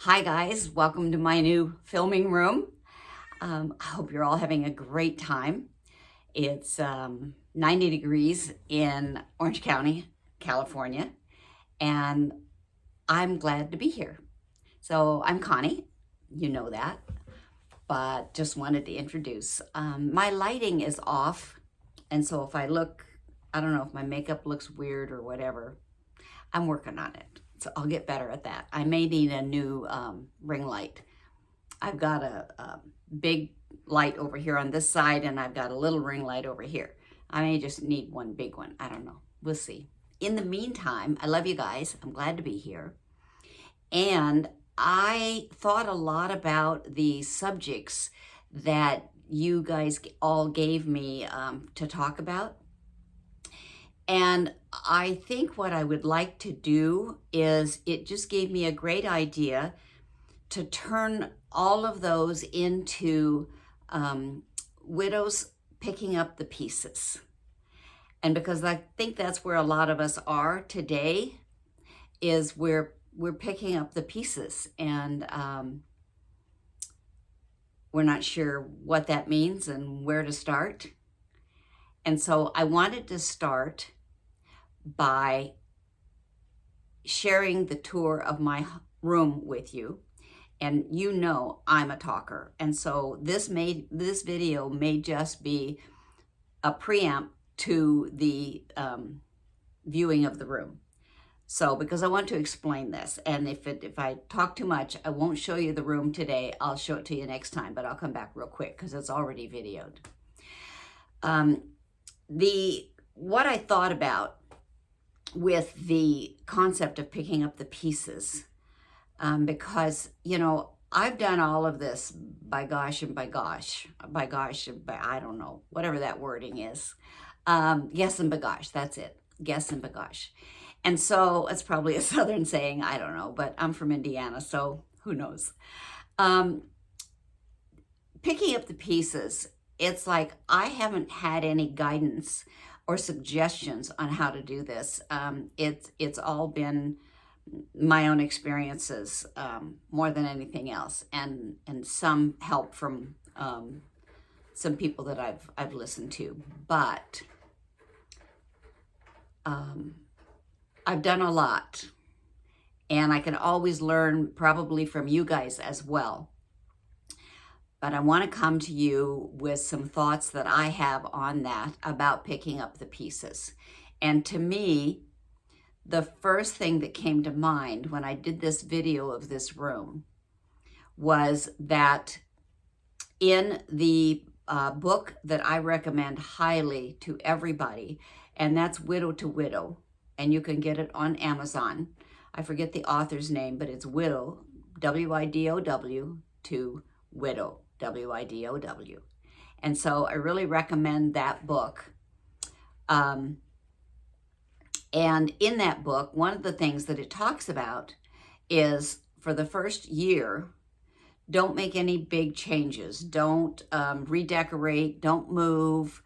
Hi guys, welcome to my new filming room. I hope you're all having a great time. It's 90 degrees in Orange County, California, and I'm glad to be here. So I'm Connie, you know that, but just wanted to introduce. My lighting is off, and so if I look, I don't know if my makeup looks weird or whatever, I'm working on it. So I'll get better at that. I may need a new ring light. I've got a big light over here on this side, and I've got a little ring light over here. I may just need one big one. I don't know. We'll see. In the meantime, I love you guys. I'm glad to be here. And I thought a lot about the subjects that you guys all gave me to talk about. And I think what I would like to do is, it just gave me a great idea to turn all of those into widows picking up the pieces. And because I think that's where a lot of us are today, is we're picking up the pieces, and we're not sure what that means and where to start. And so I wanted to start by sharing the tour of my room with you. And you know I'm a talker. And so this video may just be a preamp to the viewing of the room. So because I want to explain this, and if I talk too much, I won't show you the room today. I'll show it to you next time, but I'll come back real quick because it's already videoed. What I thought about with the concept of picking up the pieces, because, you know, I've done all of this by gosh and by gosh, I don't know, whatever that wording is. Yes and by gosh, that's it. Yes and by gosh. And so it's probably a Southern saying, I don't know, but I'm from Indiana, so who knows. Picking up the pieces, it's like I haven't had any guidance or suggestions on how to do this. It's all been my own experiences more than anything else, and some help from some people that I've listened to. But I've done a lot, and I can always learn probably from you guys as well. But I want to come to you with some thoughts that I have on that, about picking up the pieces. And to me, the first thing that came to mind when I did this video of this room was that in the book that I recommend highly to everybody, and that's Widow to Widow, and you can get it on Amazon. I forget the author's name, but it's Widow, W-I-D-O-W, to Widow, W-I-D-O-W. And so I really recommend that book. And in that book, one of the things that it talks about is, for the first year, don't make any big changes. Don't redecorate, don't move.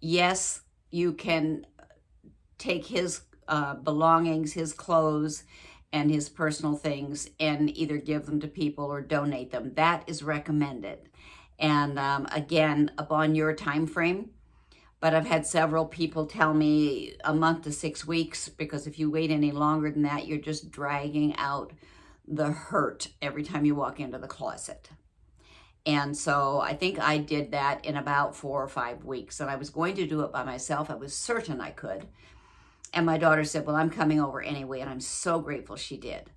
Yes, you can take his belongings, his clothes, and his personal things, and either give them to people or donate them. That is recommended. And again, upon your time frame. But I've had several people tell me a month to 6 weeks, because if you wait any longer than that, you're just dragging out the hurt every time you walk into the closet. And so I think I did that in about 4 or 5 weeks, and I was going to do it by myself. I was certain I could. And my daughter said, well, I'm coming over anyway, and I'm so grateful she did,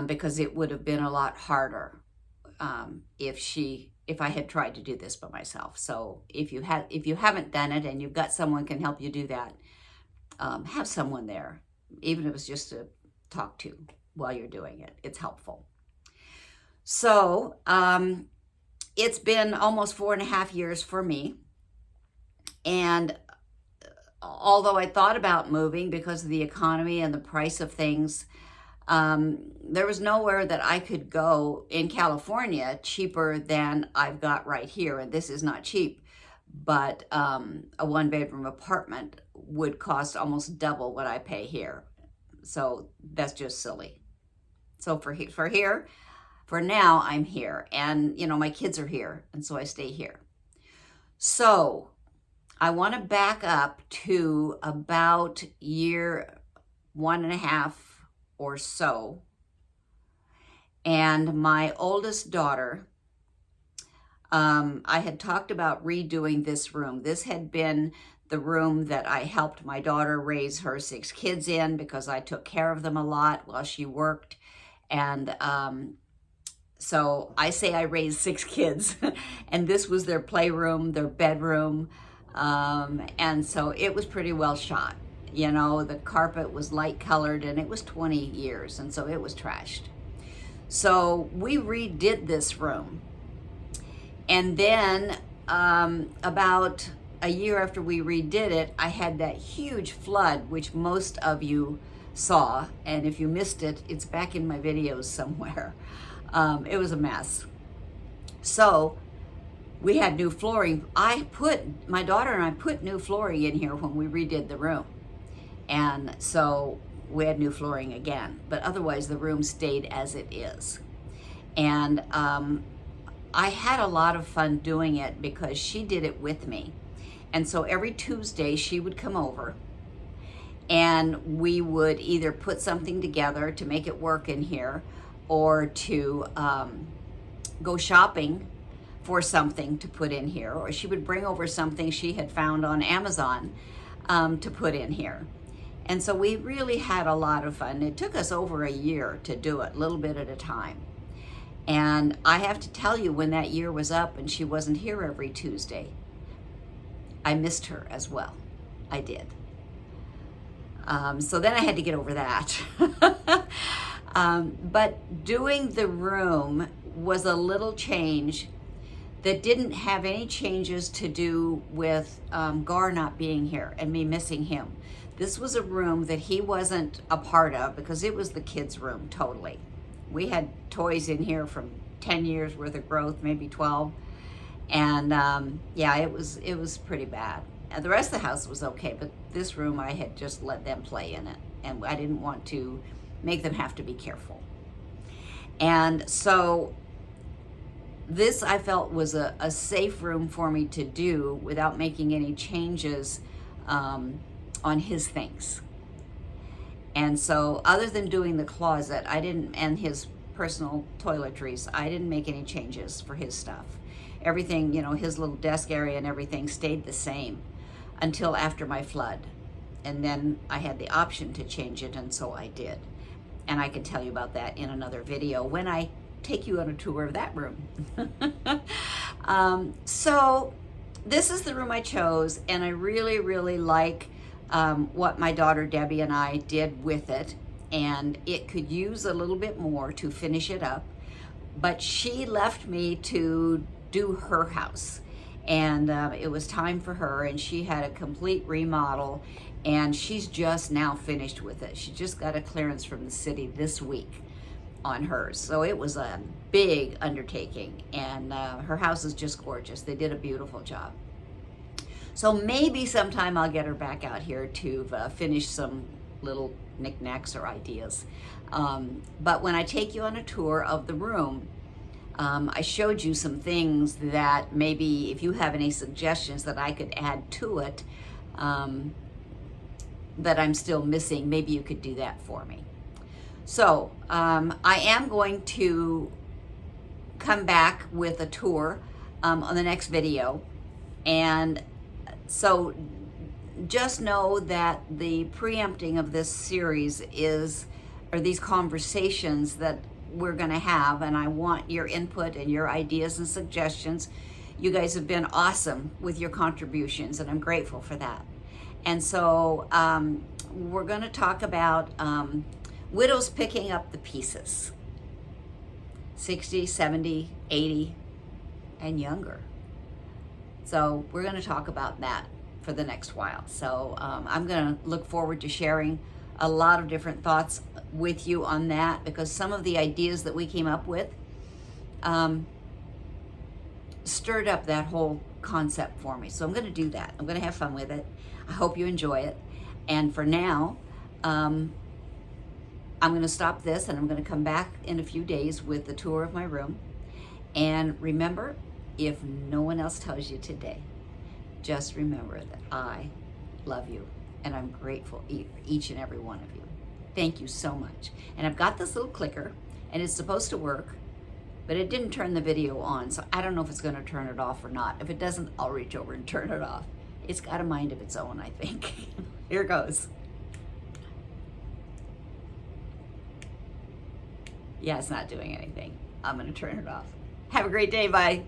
because it would have been a lot harder if I had tried to do this by myself. So if you haven't done it and you've got someone can help you do that, have someone there, even if it's just to talk to while you're doing it. It's helpful. So it's been almost 4.5 years for me, and although I thought about moving because of the economy and the price of things, there was nowhere that I could go in California cheaper than I've got right here. And this is not cheap, but a 1-bedroom apartment would cost almost double what I pay here. So that's just silly. So for now, I'm here, and my kids are here, and so I stay here. So I want to back up to about year 1.5 or so. And my oldest daughter, I had talked about redoing this room. This had been the room that I helped my daughter raise her 6 kids in, because I took care of them a lot while she worked. And so I say I raised 6 kids, and this was their playroom, their bedroom. And so it was pretty well shot. The carpet was light colored, and it was 20 years, and so it was trashed. So we redid this room. And then about a year after we redid it, I had that huge flood, which most of you saw. And if you missed it, it's back in my videos somewhere. It was a mess. So we had new flooring. My daughter and I put new flooring in here when we redid the room. And so we had new flooring again, but otherwise the room stayed as it is. And I had a lot of fun doing it because she did it with me. And so every Tuesday she would come over, and we would either put something together to make it work in here, or to go shopping for something to put in here, or she would bring over something she had found on Amazon to put in here. And so we really had a lot of fun. It took us over a year to do it, a little bit at a time. And I have to tell you, when that year was up and she wasn't here every Tuesday, I missed her as well. I did. So then I had to get over that. But doing the room was a little change that didn't have any changes to do with Gar not being here and me missing him. This was a room that he wasn't a part of, because it was the kids' room totally. We had toys in here from 10 years worth of growth, maybe 12. And yeah, it was pretty bad. And the rest of the house was okay, but this room I had just let them play in it, and I didn't want to make them have to be careful. And so this, I felt, was a safe room for me to do without making any changes on his things. And so other than doing the closet, and his personal toiletries, I didn't make any changes for his stuff. Everything, his little desk area and everything stayed the same until after my flood. And then I had the option to change it, and so I did. And I can tell you about that in another video when I take you on a tour of that room. So this is the room I chose, and I really, really like what my daughter Debbie and I did with it. And it could use a little bit more to finish it up, but she left me to do her house, and it was time for her, and she had a complete remodel, and she's just now finished with it. She just got a clearance from the city this week on hers, so it was a big undertaking, and her house is just gorgeous. They did a beautiful job. So maybe sometime I'll get her back out here to finish some little knickknacks or ideas. But when I take you on a tour of the room, I showed you some things that maybe if you have any suggestions that I could add to it that I'm still missing, maybe you could do that for me. So I am going to come back with a tour on the next video. And so just know that the preempting of this series are these conversations that we're going to have, and I want your input and your ideas and suggestions. You guys have been awesome with your contributions, and I'm grateful for that. And so we're going to talk about widows picking up the pieces, 60, 70, 80, and younger. So we're going to talk about that for the next while. So I'm going to look forward to sharing a lot of different thoughts with you on that, because some of the ideas that we came up with stirred up that whole concept for me. So I'm going to do that. I'm going to have fun with it. I hope you enjoy it. And for now, I'm going to stop this and I'm going to come back in a few days with the tour of my room. And remember, if no one else tells you today, just remember that I love you and I'm grateful for each and every one of you. Thank you so much. And I've got this little clicker and it's supposed to work, but it didn't turn the video on, so I don't know if it's going to turn it off or not. If it doesn't, I'll reach over and turn it off. It's got a mind of its own, I think. Here goes. Yeah, it's not doing anything. I'm going to turn it off. Have a great day. Bye.